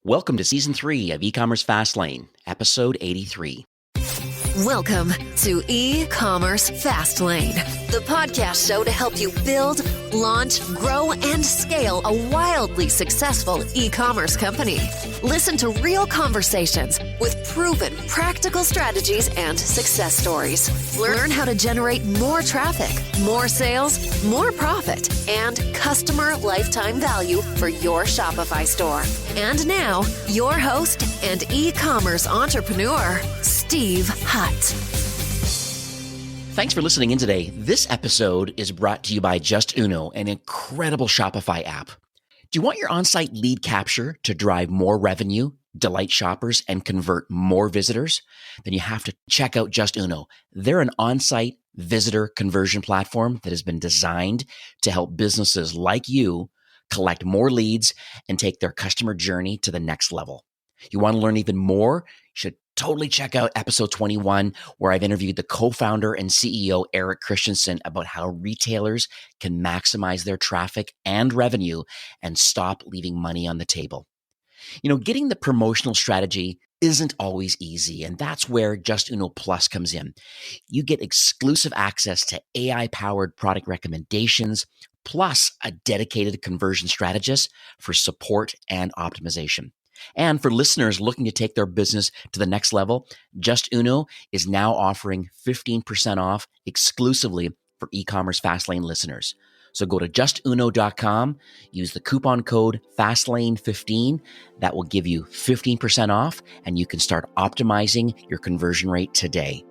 Welcome to Season 3 of eCommerce Fastlane, Episode 83. Welcome to eCommerce Fastlane, the podcast show to help you build, launch, grow, and scale a wildly successful e-commerce company. Listen to real conversations with proven practical strategies and success stories. Learn how to generate more traffic, more sales, more profit, and customer lifetime value for your Shopify store. And now, your host and e-commerce entrepreneur, Steve Hutt. Thanks for listening in today. This episode is brought to you by Just Uno, an incredible Shopify app. Do you want your on-site lead capture to drive more revenue, delight shoppers, and convert more visitors? Then you have to check out Just Uno. They're an on-site visitor conversion platform that has been designed to help businesses like you collect more leads and take their customer journey to the next level. You want to learn even more? You should totally check out episode 21, where I've interviewed the co-founder and CEO, Eric Christensen, about how retailers can maximize their traffic and revenue and stop leaving money on the table. You know, getting the promotional strategy isn't always easy, and that's where Just Uno Plus comes in. You get exclusive access to AI-powered product recommendations, plus a dedicated conversion strategist for support and optimization. And for listeners looking to take their business to the next level, Just Uno is now offering 15% off exclusively for eCommerce Fastlane listeners. So go to justuno.com, use the coupon code Fastlane15. That will give you 15% off, and you can start optimizing your conversion rate today.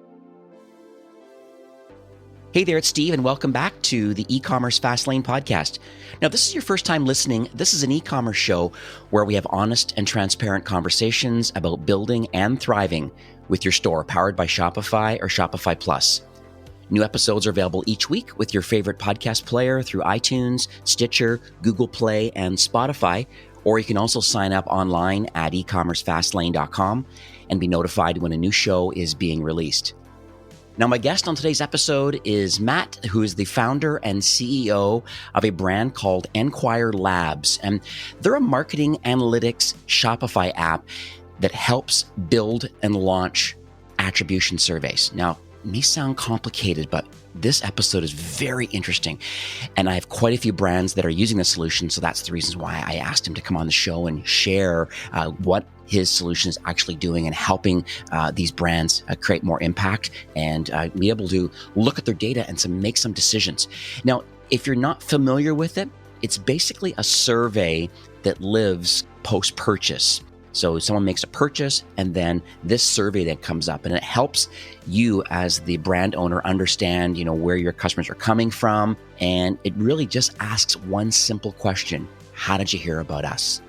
Hey there, it's Steve, and welcome back to the eCommerce Fastlane podcast. Now, this is your first time listening. This is an e-commerce show where we have honest and transparent conversations about building and thriving with your store, powered by Shopify or Shopify Plus. New episodes are available each week with your favorite podcast player through iTunes, Stitcher, Google Play, and Spotify, or you can also sign up online at ecommercefastlane.com and be notified when a new show is being released. Now, my guest on today's episode is Matt, who is the founder and CEO of a brand called Enquire Labs. And they're a marketing analytics Shopify app that helps build and launch attribution surveys. Now, it may sound complicated, but this episode is very interesting. And I have quite a few brands that are using this solution. So that's the reason why I asked him to come on the show and share what his solution is actually doing and helping these brands create more impact and be able to look at their data and to make some decisions. Now, if you're not familiar with it, it's basically a survey that lives post-purchase. So someone makes a purchase, and then this survey that comes up, and it helps you as the brand owner understand, where your customers are coming from. And it really just asks one simple question: how did you hear about us?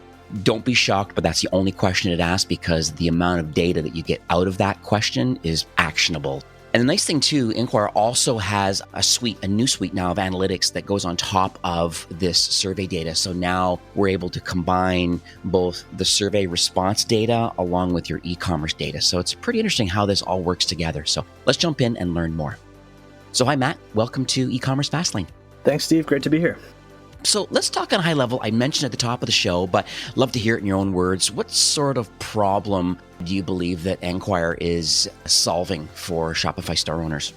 Don't be shocked, but that's the only question it asks, because the amount of data that you get out of that question is actionable. And the nice thing too, Enquire also has a new suite now of analytics that goes on top of this survey data. So now we're able to combine both the survey response data along with your e-commerce data. So it's pretty interesting how this all works together. So let's jump in and learn more. So hi, Matt. Welcome to eCommerce Fastlane. Thanks, Steve. Great to be here. So let's talk on a high level. I mentioned at the top of the show, but love to hear it in your own words. What sort of problem do you believe that Enquire is solving for Shopify store owners?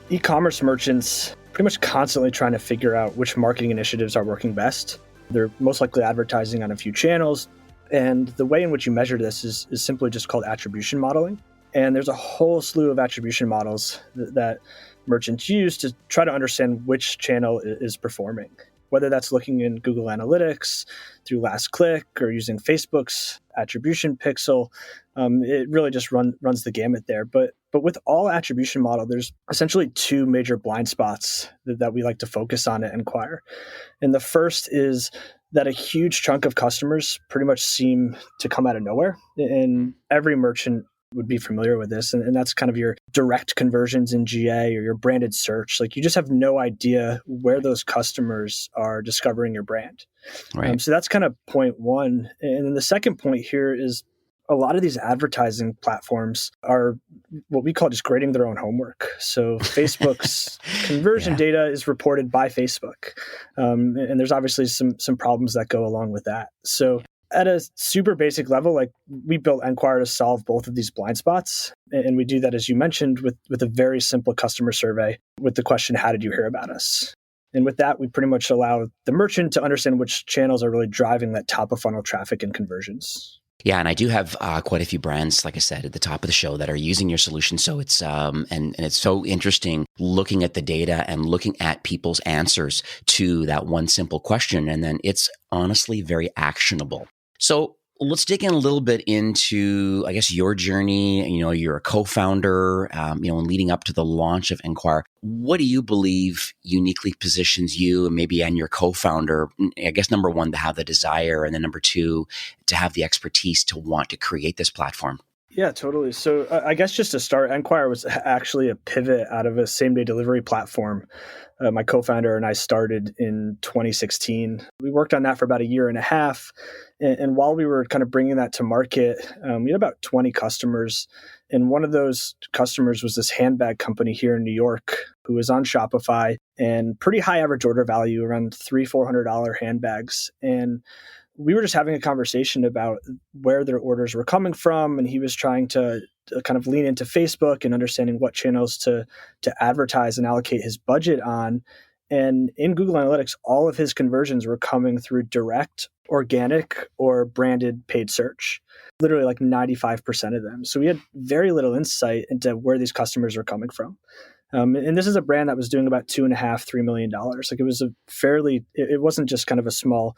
E-commerce merchants pretty much constantly trying to figure out which marketing initiatives are working best. They're most likely advertising on a few channels. And the way in which you measure this is simply just called attribution modeling. And there's a whole slew of attribution models that merchants use to try to understand which channel is performing. Whether that's looking in Google Analytics, through last click, or using Facebook's attribution pixel, it really just runs the gamut there. But with all attribution model, there's essentially two major blind spots that we like to focus on at Enquire. And the first is that a huge chunk of customers pretty much seem to come out of nowhere. And every merchant would be familiar with this. And that's kind of your direct conversions in GA or your branded search. Like, you just have no idea where those customers are discovering your brand. Right. So that's kind of point one. And then the second point here is a lot of these advertising platforms are what we call just grading their own homework. So Facebook's conversion data is reported by Facebook. And there's obviously some problems that go along with that. So At a super basic level, like we built Enquire to solve both of these blind spots. And we do that, as you mentioned, with a very simple customer survey with the question, how did you hear about us? And with that, we pretty much allow the merchant to understand which channels are really driving that top of funnel traffic and conversions. Yeah, and I do have quite a few brands, like I said at the top of the show, that are using your solution. So it's and it's so interesting looking at the data and looking at people's answers to that one simple question, and then it's honestly very actionable. So let's dig in a little bit into, I guess, your journey. You're a co-founder, and leading up to the launch of Enquire. What do you believe uniquely positions you and your co-founder, I guess, number one, to have the desire, and then number two, to have the expertise to want to create this platform? Yeah, totally. So I guess just to start, Enquire was actually a pivot out of a same-day delivery platform. My co-founder and I started in 2016. We worked on that for about a year and a half. And while we were kind of bringing that to market, we had about 20 customers. And one of those customers was this handbag company here in New York who was on Shopify and pretty high average order value, around $300-$400 handbags. And we were just having a conversation about where their orders were coming from. And he was trying to kind of lean into Facebook and understanding what channels to advertise and allocate his budget on. And in Google Analytics, all of his conversions were coming through direct, organic, or branded paid search, literally like 95% of them. So we had very little insight into where these customers were coming from. And this is a brand that was doing about $2.5-3 million. Like it was it wasn't just kind of a small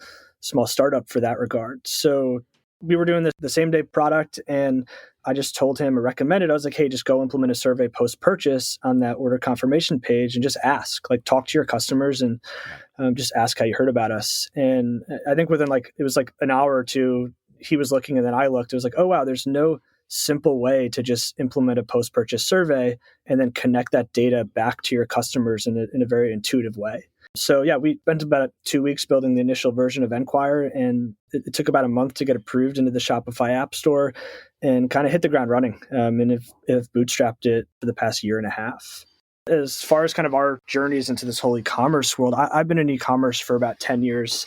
startup for that regard. So we were doing the same day product, and I just told him, or recommended, I was like, hey, just go implement a survey post-purchase on that order confirmation page and just ask, like talk to your customers and just ask how you heard about us. And I think within it was like an hour or two, he was looking and then I looked. It was like, oh, wow, there's no simple way to just implement a post-purchase survey and then connect that data back to your customers in a very intuitive way. So yeah, we spent about 2 weeks building the initial version of Enquire, and it took about a month to get approved into the Shopify App Store and kind of hit the ground running. And have bootstrapped it for the past year and a half. As far as kind of our journeys into this whole e-commerce world, I've been in e-commerce for about 10 years,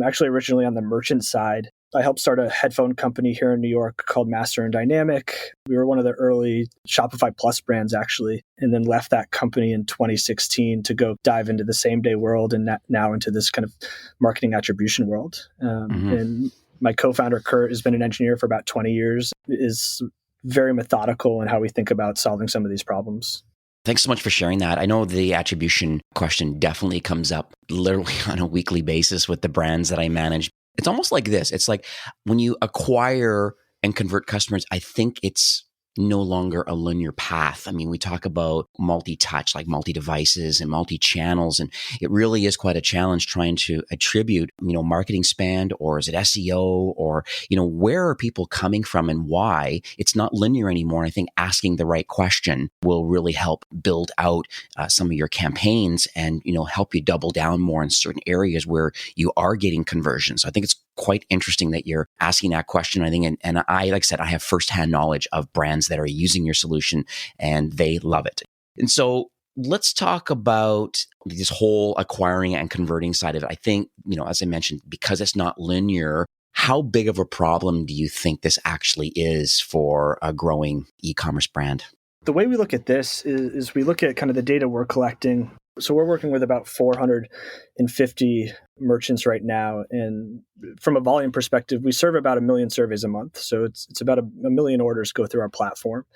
actually originally on the merchant side. I helped start a headphone company here in New York called Master and Dynamic. We were one of the early Shopify Plus brands, actually, and then left that company in 2016 to go dive into the same day world and now into this kind of marketing attribution world. And my co-founder, Kurt, has been an engineer for about 20 years, is very methodical in how we think about solving some of these problems. Thanks so much for sharing that. I know the attribution question definitely comes up literally on a weekly basis with the brands that I manage. It's almost like this. It's like when you acquire and convert customers, I think it's no longer a linear path. I mean, we talk about multi-touch, like multi-devices and multi-channels, and it really is quite a challenge trying to attribute, marketing spend, or is it SEO, or, where are people coming from and why? It's not linear anymore. And I think asking the right question will really help build out some of your campaigns and, help you double down more in certain areas where you are getting conversions. So I think it's quite interesting that you're asking that question. I think, and I, like I said, I have firsthand knowledge of brands that are using your solution and they love it. And so let's talk about this whole acquiring and converting side of it. I think, as I mentioned, because it's not linear, how big of a problem do you think this actually is for a growing e-commerce brand? The way we look at this is we look at kind of the data we're collecting. So we're working with about 450 merchants right now. And from a volume perspective, we serve about 1 million surveys a month. So it's about a million orders go through our platform.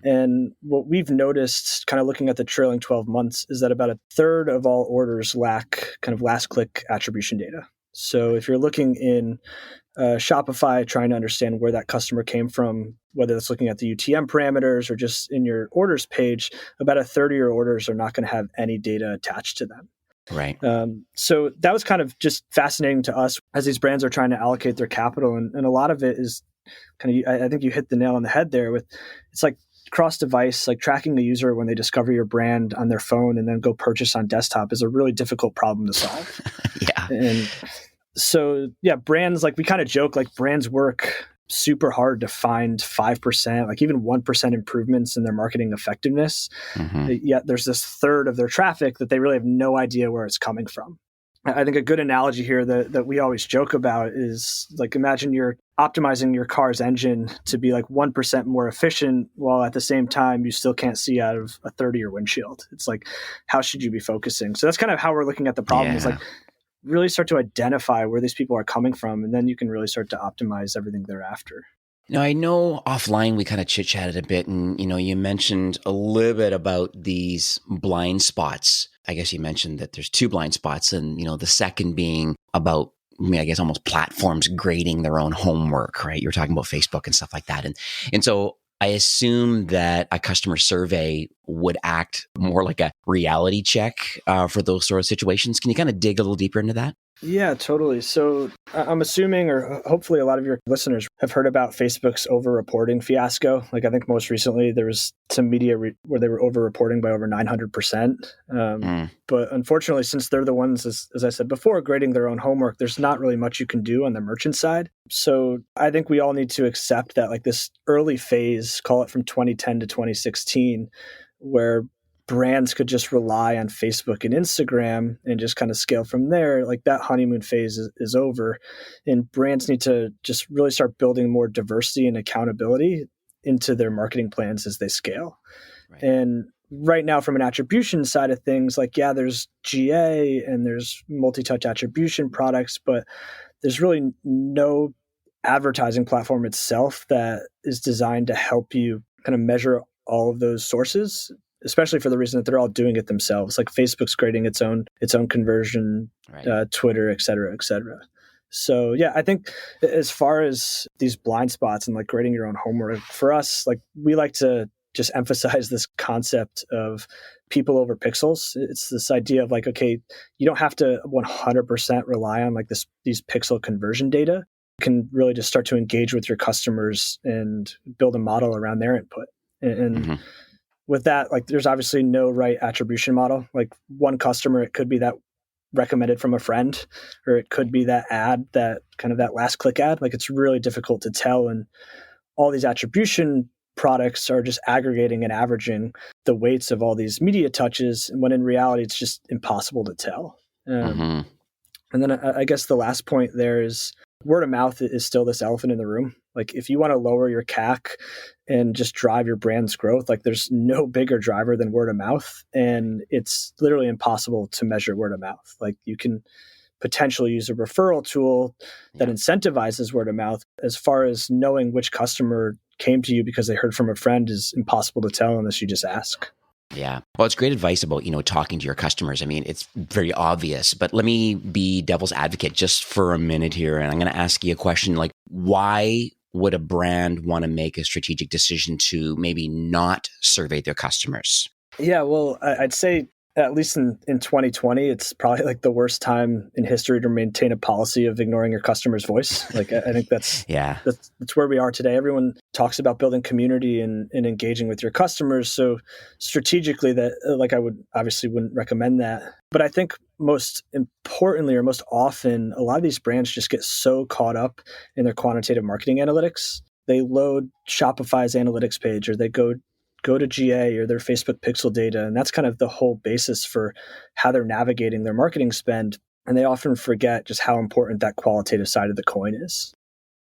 And what we've noticed kind of looking at the trailing 12 months is that about a third of all orders lack kind of last click attribution data. So if you're looking in Shopify, trying to understand where that customer came from, whether it's looking at the UTM parameters or just in your orders page, about a third of your orders are not going to have any data attached to them. Right. So that was kind of just fascinating to us as these brands are trying to allocate their capital. And a lot of it is kind of, I think you hit the nail on the head there with, it's like cross-device, like tracking the user when they discover your brand on their phone and then go purchase on desktop is a really difficult problem to solve. Yeah. And so, yeah, brands, like we kind of joke, like brands work super hard to find 5%, like even 1% improvements in their marketing effectiveness. Yet there's this third of their traffic that they really have no idea where it's coming from. I think a good analogy here that we always joke about is like, imagine you're optimizing your car's engine to be like 1% more efficient, while at the same time you still can't see out of a 30-year windshield. It's like, how should you be focusing? So that's kind of how we're looking at the problem. Is like, really start to identify where these people are coming from, and then you can really start to optimize everything thereafter. Now, I know offline we kind of chit-chatted a bit, and you mentioned a little bit about these blind spots. I guess you mentioned that there's two blind spots, and the second being about, I guess, almost platforms grading their own homework, right? You're talking about Facebook and stuff like that, and so I assume that a customer survey would act more like a reality check for those sort of situations. Can you kind of dig a little deeper into that? Yeah, totally. So I'm assuming, or hopefully a lot of your listeners have heard about Facebook's over-reporting fiasco. Like, I think most recently there was some media where they were over-reporting by over 900%. But unfortunately, since they're the ones, as I said before, grading their own homework, there's not really much you can do on the merchant side. So I think we all need to accept that, like, this early phase, call it from 2010 to 2016, where brands could just rely on Facebook and Instagram and just kind of scale from there, like, that honeymoon phase is over. And brands need to just really start building more diversity and accountability into their marketing plans as they scale. Right. And right now, from an attribution side of things, like, yeah, there's GA and there's multi-touch attribution products, but there's really no advertising platform itself that is designed to help you kind of measure all of those sources, especially for the reason that they're all doing it themselves. Like, Facebook's grading its own conversion, right. Twitter, et cetera, et cetera. So yeah, I think as far as these blind spots and like grading your own homework, for us, like, we like to just emphasize this concept of people over pixels. It's this idea of like, okay, you don't have to 100% rely on like these pixel conversion data. You can really just start to engage with your customers and build a model around their input. And with that, like, there's obviously no right attribution model. Like, one customer, it could be that recommended from a friend, or it could be that ad, that kind of that last click ad. Like, it's really difficult to tell. And all these attribution products are just aggregating and averaging the weights of all these media touches, when in reality, it's just impossible to tell. And then I guess the last point there is word of mouth is still this elephant in the room. Like, if you want to lower your CAC and just drive your brand's growth, like, there's no bigger driver than word of mouth. And it's literally impossible to measure word of mouth. Like, you can potentially use a referral tool that incentivizes word of mouth. As far as knowing which customer came to you because they heard from a friend is impossible to tell unless you just ask. Yeah. Well, it's great advice about, talking to your customers. I mean, it's very obvious, but let me be devil's advocate just for a minute here. And I'm going to ask you a question, like, why would a brand want to make a strategic decision to maybe not survey their customers? Yeah, well, I'd say at least in 2020, it's probably like the worst time in history to maintain a policy of ignoring your customer's voice. Like, I think that's where we are today. Everyone talks about building community and engaging with your customers. So strategically, that, like, I wouldn't recommend that. But I think most importantly, or most often, a lot of these brands just get so caught up in their quantitative marketing analytics. They load Shopify's analytics page, or they go to GA or their Facebook pixel data. And that's kind of the whole basis for how they're navigating their marketing spend. And they often forget just how important that qualitative side of the coin is.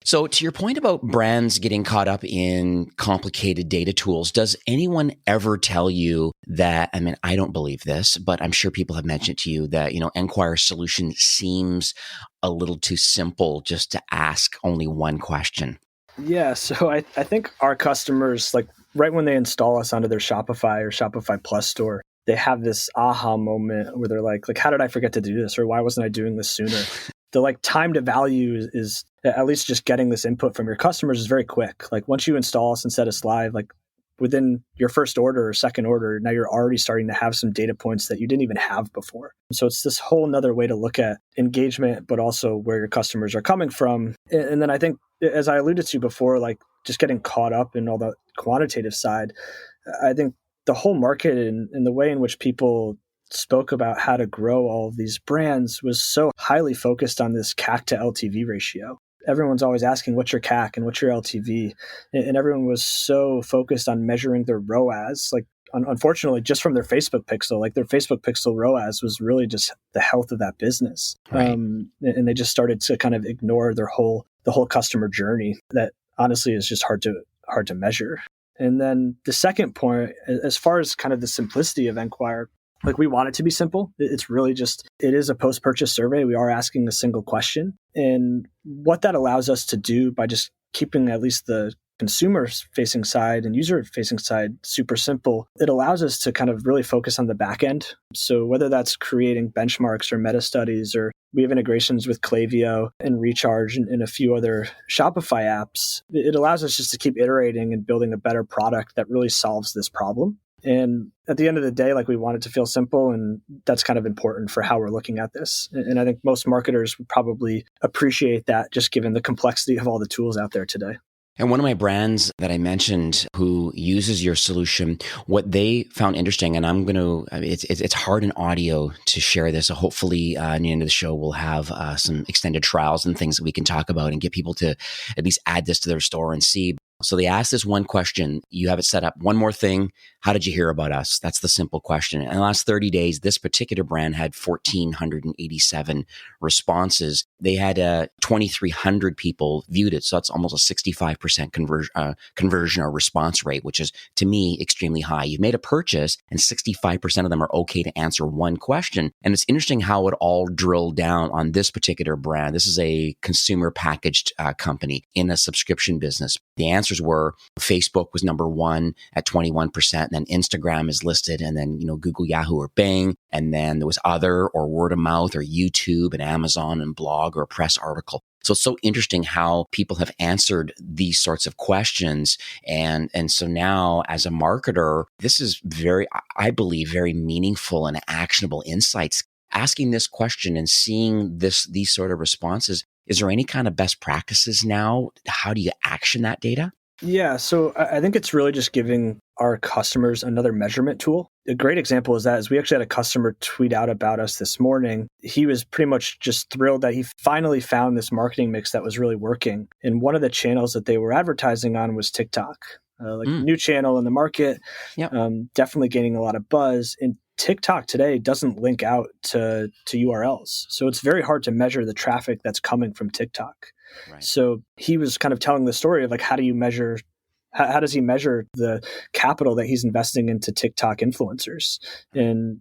So to your point about brands getting caught up in complicated data tools, does anyone ever tell you that, I mean, I don't believe this, but I'm sure people have mentioned to you that, Enquire's solution seems a little too simple just to ask only one question? Yeah, so I think our customers, like, right when they install us onto their Shopify or Shopify Plus store, they have this aha moment where they're like, how did I forget to do this? Or why wasn't I doing this sooner? The like time to value is at least just getting this input from your customers is very quick. Like, once you install us and set us live, like, within your first order or second order, now you're already starting to have some data points that you didn't even have before. So it's this whole nother way to look at engagement, but also where your customers are coming from. And then I think, as I alluded to before, like, just getting caught up in all the quantitative side, I think the whole market and the way in which people spoke about how to grow all of these brands was so highly focused on this CAC to LTV ratio. Everyone's always asking, what's your CAC and what's your LTV? And everyone was so focused on measuring their ROAS. Like, unfortunately, just from their Facebook pixel. Like their Facebook pixel ROAS was really just the health of that business. Right. And they just started to kind of ignore the whole customer journey that honestly is just hard to measure. And then the second point, as far as kind of the simplicity of Enquire, like we want it to be simple. It's really just, it is a post-purchase survey. We are asking a single question. And what that allows us to do by just keeping at least the consumer-facing side and user-facing side super simple, it allows us to kind of really focus on the back end. So whether that's creating benchmarks or meta studies, or we have integrations with Klaviyo and Recharge and a few other Shopify apps, it allows us just to keep iterating and building a better product that really solves this problem. And at the end of the day, like we want it to feel simple, and that's kind of important for how we're looking at this. And I think most marketers would probably appreciate that, just given the complexity of all the tools out there today. And one of my brands that I mentioned who uses your solution, what they found interesting, and I'm going to, it's hard in audio to share this. So hopefully at the end of the show, we'll have some extended trials and things that we can talk about and get people to at least add this to their store and see. So they asked this one question. You have it set up. One more thing. How did you hear about us? That's the simple question. In the last 30 days, this particular brand had 1,487 responses. They had 2,300 people viewed it. So that's almost a 65% conversion or response rate, which is, to me, extremely high. You've made a purchase and 65% of them are okay to answer one question. And it's interesting how it all drilled down on this particular brand. This is a consumer packaged company in a subscription business. The answers were Facebook was number one at 21%. And then Instagram is listed, and then, Google, Yahoo, or Bing. And then there was other or word of mouth or YouTube and Amazon and blog or press article. So it's so interesting how people have answered these sorts of questions. And so now as a marketer, this is I believe, very meaningful and actionable insights. Asking this question and seeing these sort of responses, is there any kind of best practices now? How do you action that data? Yeah, so I think it's really just giving our customers another measurement tool. A great example is we actually had a customer tweet out about us this morning. He was pretty much just thrilled that he finally found this marketing mix that was really working. And one of the channels that they were advertising on was TikTok, new channel in the market, yep. Definitely gaining a lot of buzz. And TikTok today doesn't link out to URLs. So it's very hard to measure the traffic that's coming from TikTok. Right. So he was kind of telling the story of how does he measure the capital that he's investing into TikTok influencers? And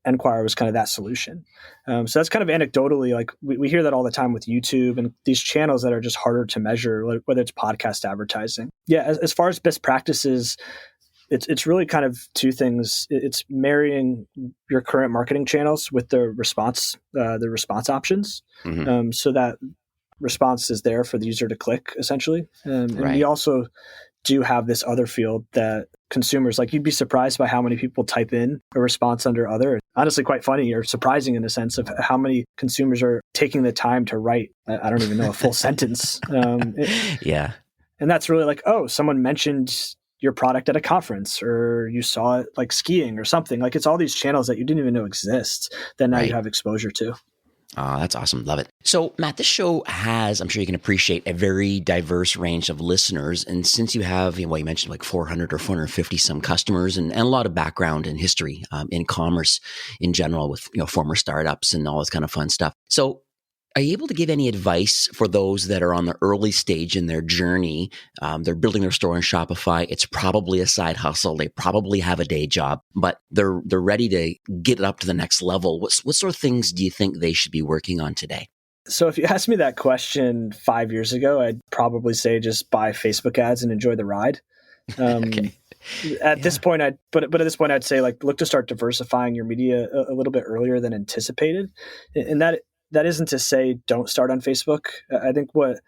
Enquire was kind of that solution. So that's kind of anecdotally, we hear that all the time with YouTube and these channels that are just harder to measure, whether it's podcast advertising. Yeah, as far as best practices, it's really kind of two things. It's marrying your current marketing channels with the response options, mm-hmm. So that response is there for the user to click, essentially. And we also do have this other field that consumers, you'd be surprised by how many people type in a response under other. Honestly, quite funny or surprising in the sense of how many consumers are taking the time to write, I don't even know, a full sentence. Yeah. And that's really someone mentioned your product at a conference, or you saw it skiing or something. It's all these channels that you didn't even know exist that now you have exposure to. Oh, that's awesome. Love it. So, Matt, this show has, I'm sure you can appreciate, a very diverse range of listeners. And since you have, you mentioned 400 or 450 some customers and a lot of background and history in commerce in general with, former startups and all this kind of fun stuff. So are you able to give any advice for those that are on the early stage in their journey? They're building their store on Shopify. It's probably a side hustle. They probably have a day job, but they're ready to get it up to the next level. What sort of things do you think they should be working on today? So if you asked me that question 5 years ago, I'd probably say just buy Facebook ads and enjoy the ride. Okay. At this point, at this point, I'd say look to start diversifying your media a little bit earlier than anticipated, and that isn't to say don't start on Facebook. I think what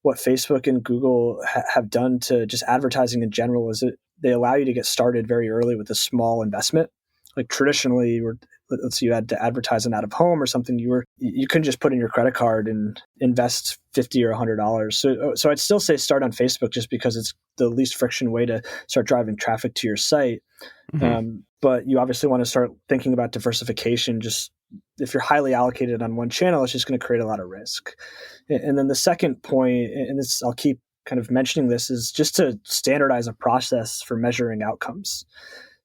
Facebook and Google have done to just advertising in general is that they allow you to get started very early with a small investment. Traditionally, let's say you had to advertise an out of home or something, you couldn't just put in your credit card and invest $50 or $100. So I'd still say start on Facebook just because it's the least friction way to start driving traffic to your site. Mm-hmm. But you obviously want to start thinking about diversification. Just if you're highly allocated on one channel, it's just going to create a lot of risk. And then the second point, and this I'll keep kind of mentioning this, is just to standardize a process for measuring outcomes.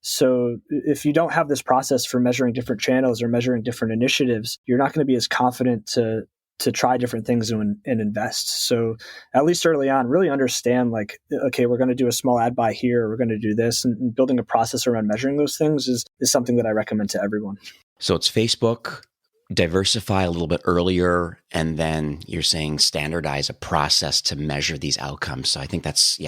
So if you don't have this process for measuring different channels or measuring different initiatives, you're not going to be as confident to try different things and invest. So at least early on, really understand like, okay, we're going to do a small ad buy here, we're going to do this, and building a process around measuring those things is something that I recommend to everyone. So it's Facebook, diversify a little bit earlier, and then you're saying standardize a process to measure these outcomes. So I think that's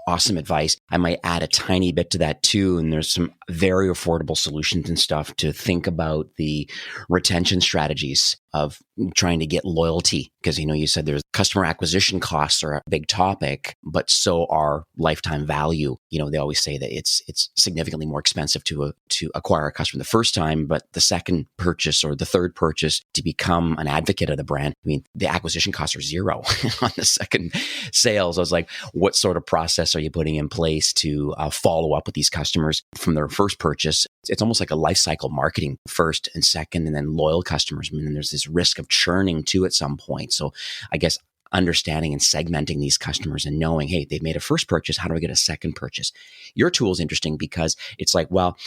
awesome advice. I might add a tiny bit to that too. And there's some very affordable solutions and stuff to think about the retention strategies of trying to get loyalty. Because, you said there's customer acquisition costs are a big topic, but so are lifetime value. They always say that it's significantly more expensive to acquire a customer the first time, but the second purchase or the third purchase to become an advocate of the brand. The acquisition costs are zero on the second sales. I was like, what sort of process are you putting in place to follow up with these customers from their first purchase? It's almost like a life cycle marketing first and second, and then loyal customers. And there's this risk of churning too at some point. So I guess understanding and segmenting these customers and knowing, hey, they've made a first purchase. How do I get a second purchase? Your tool is interesting because it's like, well,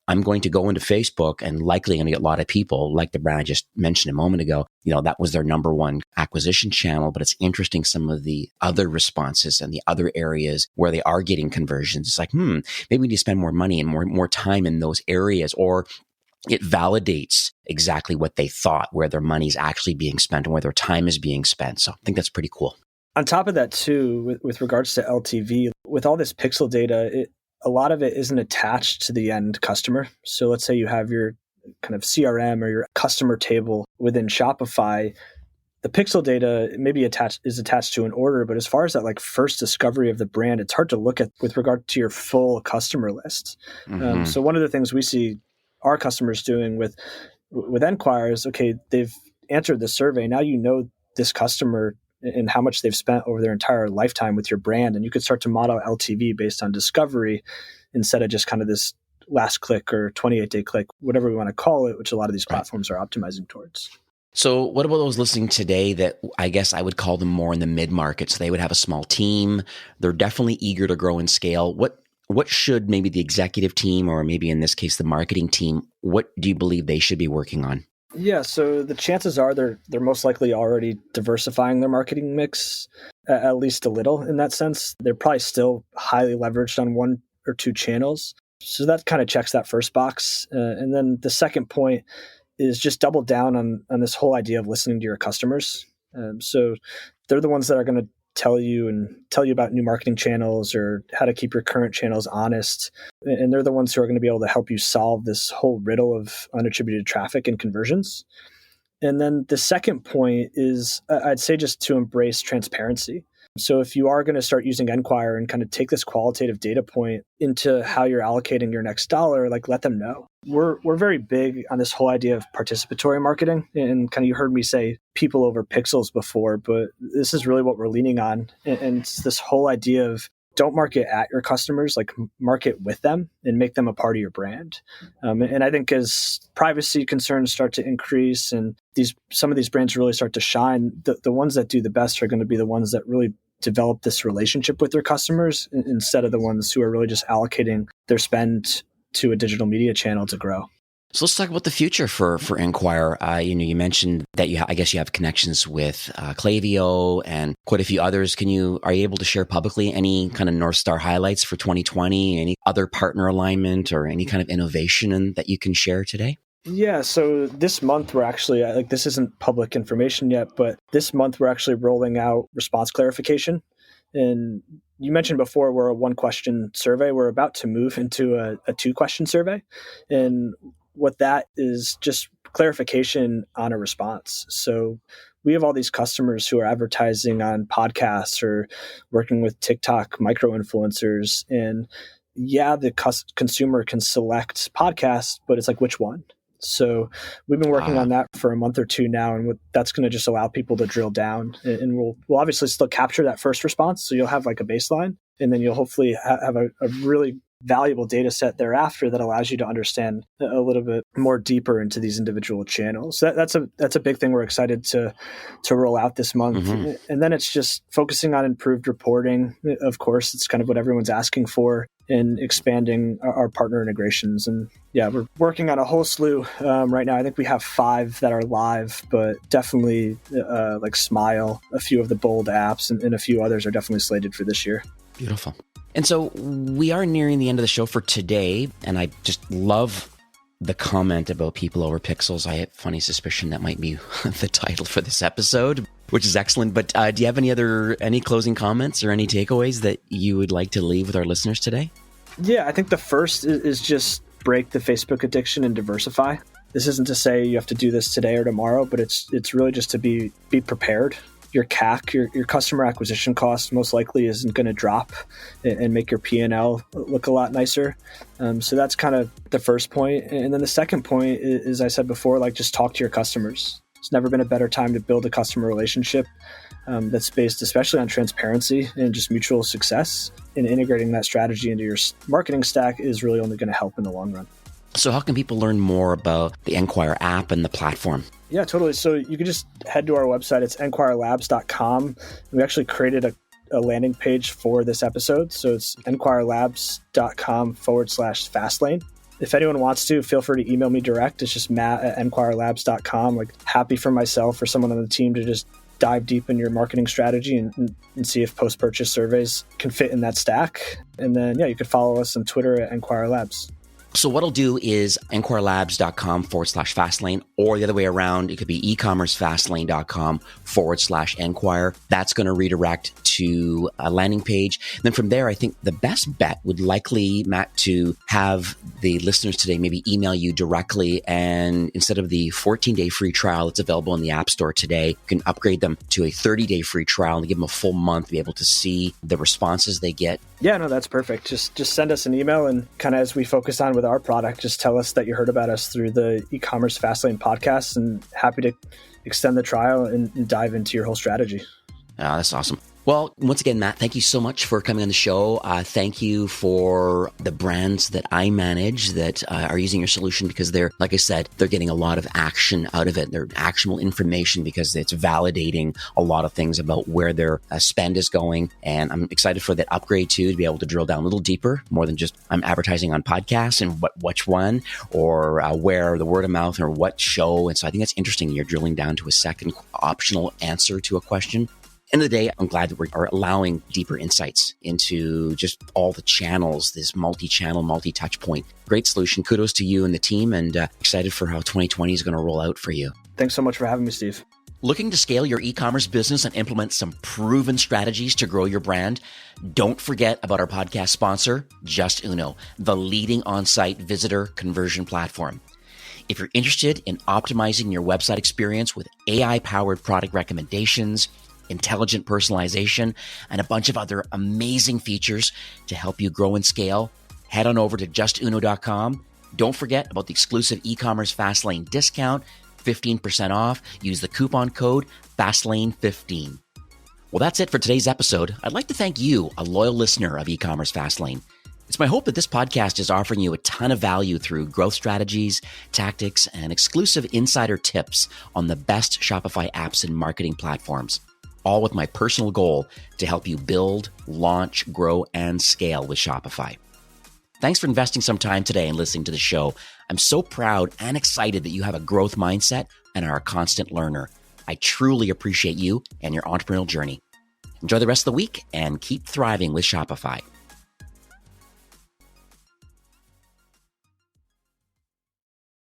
I'm going to go into Facebook and likely going to get a lot of people like the brand I just mentioned a moment ago. That was their number one acquisition channel, but it's interesting some of the other responses and the other areas where they are getting conversions. It's like, maybe we need to spend more money and more time in those areas, or it validates exactly what they thought, where their money is actually being spent and where their time is being spent. So I think that's pretty cool. On top of that too, with regards to LTV, with all this pixel data, a lot of it isn't attached to the end customer. So let's say you have your kind of CRM or your customer table within Shopify. The pixel data is attached to an order, but as far as that like first discovery of the brand, it's hard to look at with regard to your full customer list. Mm-hmm. So one of the things we see our customers doing with Enquire is, okay, they've answered the survey. Now you know this customer and how much they've spent over their entire lifetime with your brand. And you could start to model LTV based on discovery instead of just kind of this last click or 28-day click, whatever we want to call it, which a lot of these platforms are optimizing towards. So what about those listening today that I guess I would call them more in the mid-market? So they would have a small team. They're definitely eager to grow and scale. What should maybe the executive team, or maybe in this case, the marketing team, what do you believe they should be working on? Yeah, so the chances are they're most likely already diversifying their marketing mix at least a little in that sense. They're probably still highly leveraged on one or two channels. So that kind of checks that first box. And then the second point is just double down on this whole idea of listening to your customers. So they're the ones that are going to tell you about new marketing channels or how to keep your current channels honest. And they're the ones who are going to be able to help you solve this whole riddle of unattributed traffic and conversions. And then the second point is, I'd say, just to embrace transparency. So if you are going to start using Enquire and kind of take this qualitative data point into how you're allocating your next dollar, like let them know. We're very big on this whole idea of participatory marketing, and kind of you heard me say people over pixels before, but this is really what we're leaning on. And it's this whole idea of don't market at your customers, like market with them and make them a part of your brand. And I think as privacy concerns start to increase and some of these brands really start to shine, the ones that do the best are going to be the ones that really develop this relationship with their customers instead of the ones who are really just allocating their spend to a digital media channel to grow. So let's talk about the future for Enquire. You mentioned that I guess you have connections with Klaviyo and quite a few others. Are you able to share publicly any kind of North Star highlights for 2020? Any other partner alignment or any kind of innovation that you can share today? Yeah, so this month we're actually, this isn't public information yet, but this month we're actually rolling out response clarification. And you mentioned before we're a 1-question survey. We're about to move into a 2-question survey. And what that is just clarification on a response. So we have all these customers who are advertising on podcasts or working with TikTok micro-influencers. And yeah, the consumer can select podcasts, but it's like, which one? So we've been working on that for a month or two now, and that's going to just allow people to drill down. And we'll obviously still capture that first response. So you'll have like a baseline, and then you'll hopefully have a really valuable data set thereafter that allows you to understand a little bit more deeper into these individual channels. That's a big thing we're excited to roll out this month. Mm-hmm. And then it's just focusing on improved reporting. Of course, it's kind of what everyone's asking for, and expanding our partner integrations. And yeah, we're working on a whole slew right now. I think we have 5 that are live, but definitely like Smile, a few of the Bold apps, and a few others are definitely slated for this year. Beautiful. And so we are nearing the end of the show for today, and I just love the comment about people over pixels. I have a funny suspicion that might be the title for this episode, which is excellent. But do you have any closing comments or any takeaways that you would like to leave with our listeners today? Yeah, I think the first is just break the Facebook addiction and diversify. This isn't to say you have to do this today or tomorrow, but it's really just to be prepared. Your CAC, your customer acquisition cost, most likely isn't going to drop and make your P&L look a lot nicer. So that's kind of the first point. And then the second point is, I said before, like, just talk to your customers. It's never been a better time to build a customer relationship that's based especially on transparency and just mutual success. And integrating that strategy into your marketing stack is really only going to help in the long run. So how can people learn more about the Enquire app and the platform? Yeah, totally. So you can just head to our website. It's enquirelabs.com. We actually created a landing page for this episode. So it's enquirelabs.com/fastlane. If anyone wants to, feel free to email me direct. It's just matt@enquirelabs.com. Like, happy for myself or someone on the team to just dive deep in your marketing strategy and see if post-purchase surveys can fit in that stack. And then, yeah, you could follow us on Twitter at enquirelabs. So what I'll do is enquirelabs.com/fastlane, or the other way around, it could be ecommercefastlane.com/enquire. That's going to redirect to a landing page. And then from there, I think the best bet would likely, Matt, to have the listeners today maybe email you directly. And instead of the 14-day free trial that's available in the App Store today, you can upgrade them to a 30-day free trial and give them a full month to be able to see the responses they get. Yeah, no, that's perfect. Just send us an email, and kind of as we focus on with our product, just tell us that you heard about us through the eCommerce Fastlane podcast, and happy to extend the trial and dive into your whole strategy. Oh, that's awesome. Well, once again, Matt, thank you so much for coming on the show. Thank you for the brands that I manage that are using your solution, because they're, like I said, they're getting a lot of action out of it. They're actionable information because it's validating a lot of things about where their spend is going. And I'm excited for that upgrade too, to be able to drill down a little deeper, more than just I'm advertising on podcasts and which one, or where, the word of mouth, or what show. And so I think that's interesting. You're drilling down to a second optional answer to a question. End of the day, I'm glad that we are allowing deeper insights into just all the channels, this multi-channel, multi-touch point. Great solution. Kudos to you and the team, and excited for how 2020 is going to roll out for you. Thanks so much for having me, Steve. Looking to scale your e-commerce business and implement some proven strategies to grow your brand? Don't forget about our podcast sponsor, Just Uno, the leading on-site visitor conversion platform. If you're interested in optimizing your website experience with AI-powered product recommendations, intelligent personalization, and a bunch of other amazing features to help you grow and scale, head on over to justuno.com. Don't forget about the exclusive e-commerce Fastlane discount, 15% off. Use the coupon code Fastlane15. Well, that's it for today's episode. I'd like to thank you, a loyal listener of e-commerce Fastlane. It's my hope that this podcast is offering you a ton of value through growth strategies, tactics, and exclusive insider tips on the best Shopify apps and marketing platforms, all with my personal goal to help you build, launch, grow, and scale with Shopify. Thanks for investing some time today and listening to the show. I'm so proud and excited that you have a growth mindset and are a constant learner. I truly appreciate you and your entrepreneurial journey. Enjoy the rest of the week and keep thriving with Shopify.